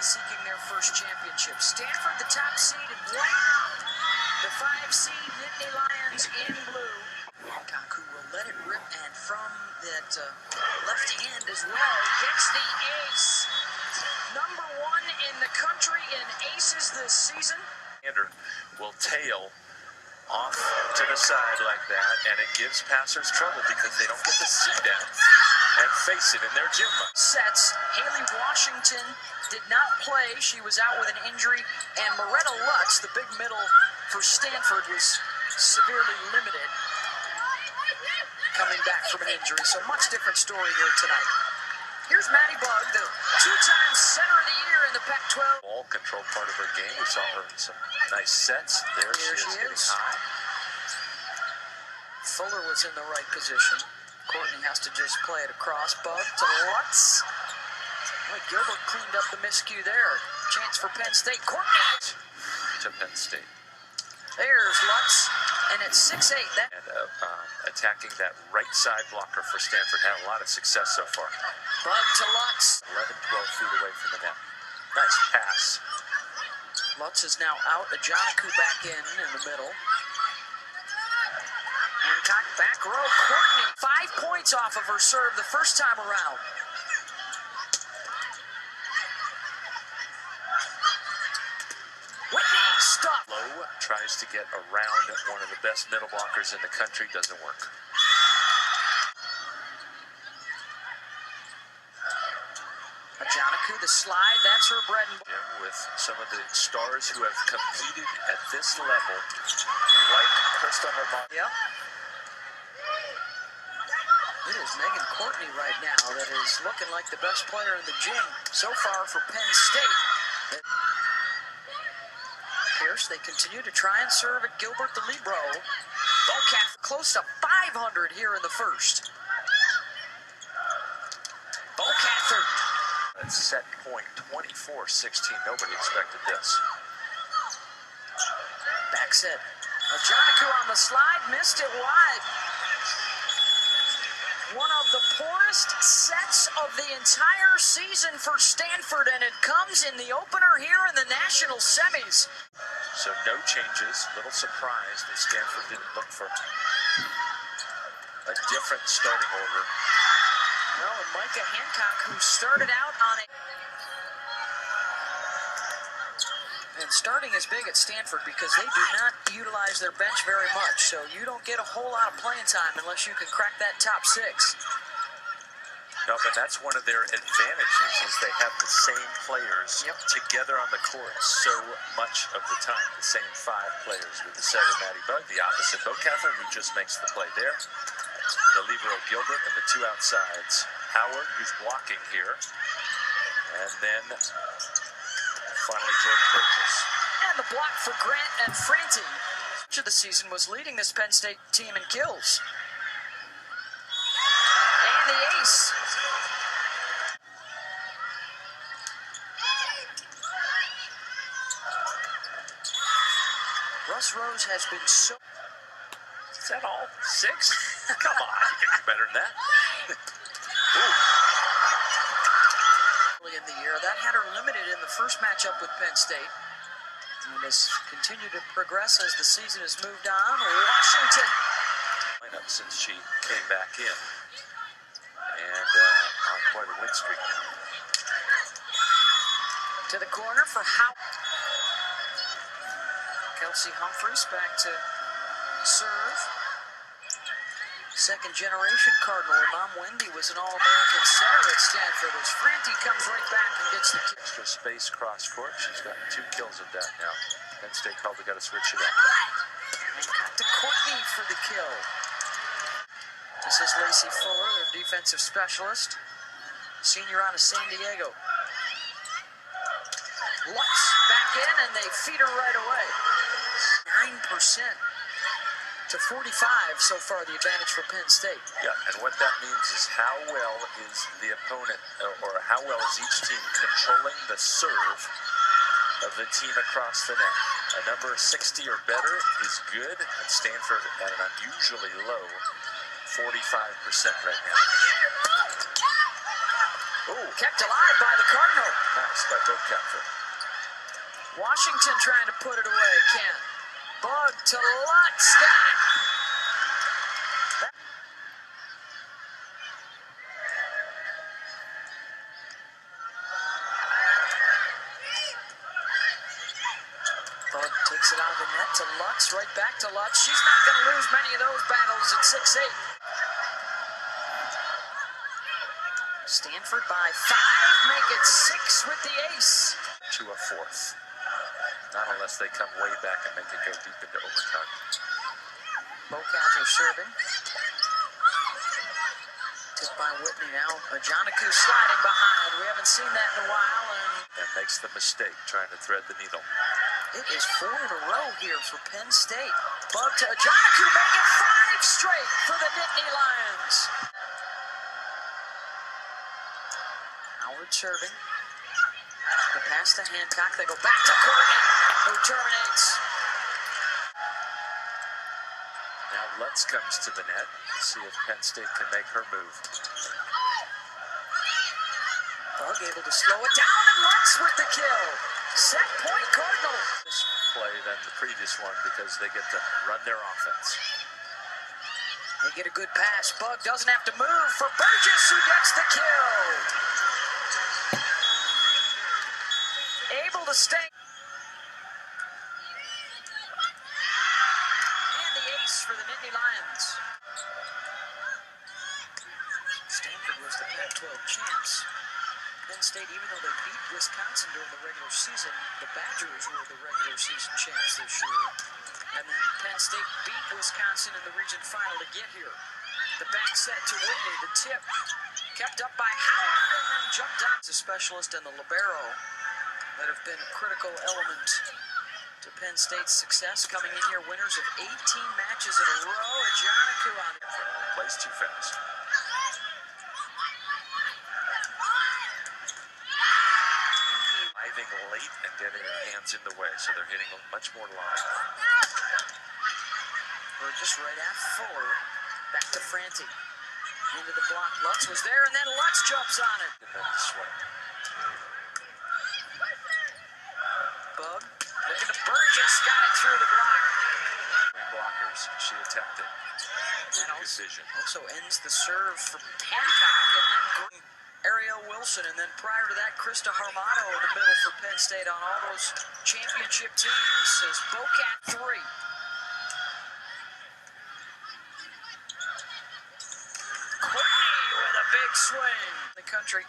seeking their first championship. Stanford, the top seed in white. The 5 seed Nittany Lions in blue. Hancock, who will let it rip, and from that left hand as well, gets the ace. Number 1 in the country in aces this season. Will tail off to the side like that, and it gives passers trouble because they don't get to see that and face it in their gym. Sets. Haley Washington did not play. She was out with an injury, and Moretta Lutz, the big middle for Stanford, was severely limited coming back from an injury. So much different story here tonight. Here's Maddie Bug, the 2-time center of the year in the Pac-12. Ball control part of her game. We saw her in some nice sets. There she is hitting high. Fuller was in the right position. Courtney has to just play it across. Bug to Lutz. Boy, Gilbert cleaned up the miscue there. Chance for Penn State. Courtney to Penn State. There's Lutz, and it's 6-8. And attacking that right side blocker for Stanford had a lot of success so far. Bug to Lutz. 11, 12 feet away from the net. Nice pass. Lutz is now out. Ajanaku back in the middle. Hancock back row. Courtney, 5 points off of her serve the first time around. Whitney, stop. Lowe tries to get around one of the best middle blockers in the country. Doesn't work. Ajanaku, the slide, that's her bread and butter. With some of the stars who have competed at this level, like Krista Harmon. Yep. It is Megan Courtney right now that is looking like the best player in the gym so far for Penn State. Pierce, they continue to try and serve at Gilbert, the libero. Bocat close to 500 here in the first. Bocat. At set point 24-16. Nobody expected this. Back set. Ajanaku on the slide, missed it wide. One of the poorest sets of the entire season for Stanford, and it comes in the opener here in the national semis. So no changes. Little surprised that Stanford didn't look for a different starting order. No, and Micah Hancock, who started out on it. And starting is big at Stanford because they do not utilize their bench very much. So you don't get a whole lot of playing time unless you can crack that top 6. No, but that's one of their advantages is they have the same players together on the court so much of the time. The same 5 players with the setter, Maddie Bug, the opposite, Bo Catherine, who just makes the play there. The libero Gilbert and the 2 outsides. Howard, who's blocking here. And then finally Jordan Burgess. And the block for Grant and Franti. Much of the season was leading this Penn State team in kills. And the ace. Russ Rose has been so... Is that all? 6? Come on, you can do better than that. Early in the year, that had her limited in the first matchup with Penn State. And has continued to progress as the season has moved on. Washington. Lineup since she came back in. And on quite a win streak now. To the corner for Howard. Kelsey Humphreys back to serve. Second generation Cardinal. Her mom Wendy was an All-American setter at Stanford as Franti comes right back and gets the kill. Extra space cross court. She's gotten 2 kills of that now. Penn State probably got to switch it up. Hancock to Courtney for the kill. This is Lacey Fuller, their defensive specialist. Senior out of San Diego. Lutz back in, and they feed her right away. 9% to 45 so far, the advantage for Penn State. Yeah, and what that means is how well is the opponent, or how well is each team controlling the serve of the team across the net. A number 60 or better is good, and Stanford at an unusually low 45% right now. Ooh. Kept alive by the Cardinal. Nice by Bocather. Washington trying to put it away. Can't. Bug to Lutz. Got it. Bug takes it out of the net to Lutz. Right back to Lutz. She's not going to lose many of those battles at 6'8". Stanford by 5. Make it 6 with the ace. To a fourth. Not unless they come way back and make it go deep into overtime. Bocather serving. Tipped by Whitney now. Ajanaku sliding behind. We haven't seen that in a while. And makes the mistake trying to thread the needle. It is 4 in a row here for Penn State. Bug to Ajanaku, make it 5 straight for the Nittany Lions. Howard serving. The pass to Hancock. They go back to Courtney, who terminates. Now Lutz comes to the net. See if Penn State can make her move. Bug able to slow it down, and Lutz with the kill. Set point Cardinal. This play than the previous one because they get to run their offense. They get a good pass. Bug doesn't have to move for Burgess, who gets the kill. Able to stay. And the ace for the Nittany Lions. Stanford was the Pac-12 champs. Penn State, even though they beat Wisconsin during the regular season, the Badgers were the regular season champs this year. And then Penn State beat Wisconsin in the region final to get here. The back set to Whitney, the tip kept up by Howard and then jumped out. The specialist and the libero that have been a critical element to Penn State's success, coming in here winners of 18 matches in a row. Ajanaku on it. Plays too fast. Diving late and getting their hands in the way, so they're hitting much more live. We're just right at Fuller. Back to Franti. Into the block. Lutz was there, and then Lutz jumps on it. And then the swing. Bug looking to Burgess. Got it through the block. Blockers. She attempted. With good vision. Also ends the serve for Hancock, and then Ariel Wilson, and then prior to that, Krista Harmado in the middle for Penn State on all those championship teams. Says Bocat 3. Courtney with a big swing. The country.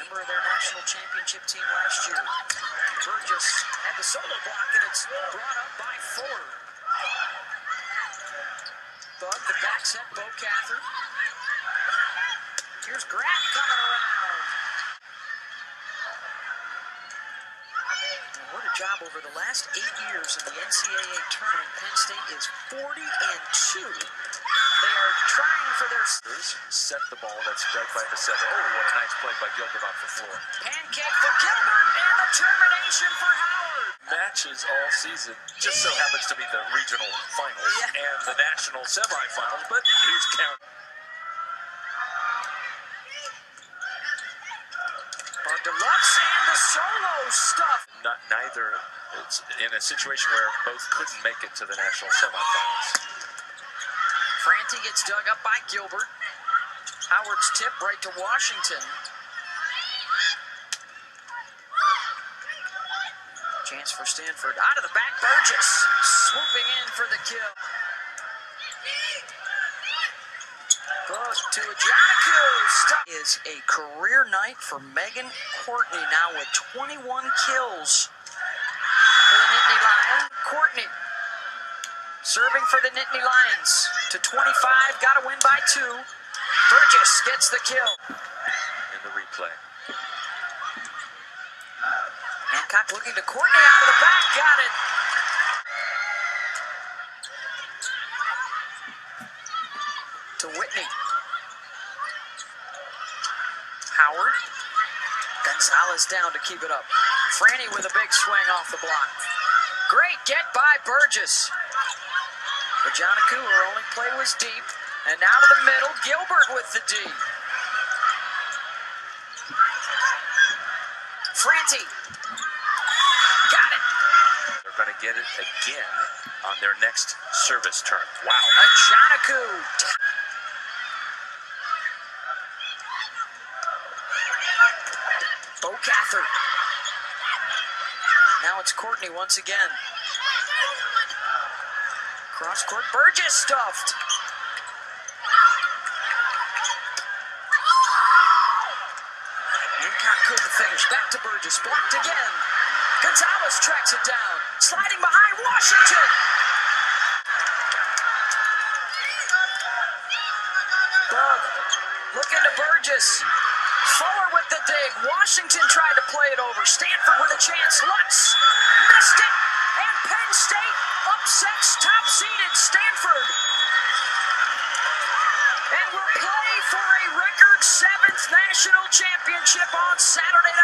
Member of their national championship team last year. Burgess had the solo block, and it's brought up by Ford. Bug, the back set, Bocather. Here's Graff coming around. And what a job over the last 8 years in the NCAA tournament. Penn State is 40-2. They are trying for their... Set the ball that's right by the center. Oh, what a nice play by Gilbert off the floor. Pancake for Gilbert, and the termination for Howard. Matches all season. Just so happens to be the regional finals and the national semifinals, but who's counting? Lutz and the solo stuff. Neither. It's in a situation where both couldn't make it to the national semifinals. Franti gets dug up by Gilbert. Howard's tip right to Washington. Chance for Stanford. Out of the back, Burgess swooping in for the kill. Goes to Ajanaku. Is a career night for Megan Courtney, now with 21 kills for the Nittany Lions. Courtney serving for the Nittany Lions to 25. Got to win by 2. Burgess gets the kill. In the replay. Hancock looking to Courtney out of the back. Got it. To Whitney. Howard. Gonzalez down to keep it up. Franti with a big swing off the block. Great get by Burgess. Ajanaku, her only play was deep. And now to the middle, Gilbert with the D. Franti. Got it. They're going to get it again on their next service turn. Wow. Ajanaku. Bocather. Now it's Courtney once again. Cross court, Burgess stuffed. Hancock couldn't finish. Back to Burgess, blocked again. Gonzalez tracks it down. Sliding behind Washington. Bug looking to Burgess. Fuller with the dig. Washington tried to play it over. Stanford with a chance. Lutz missed it. And Penn State upsets top-seeded Stanford. And will play for a record 7th national championship on Saturday night.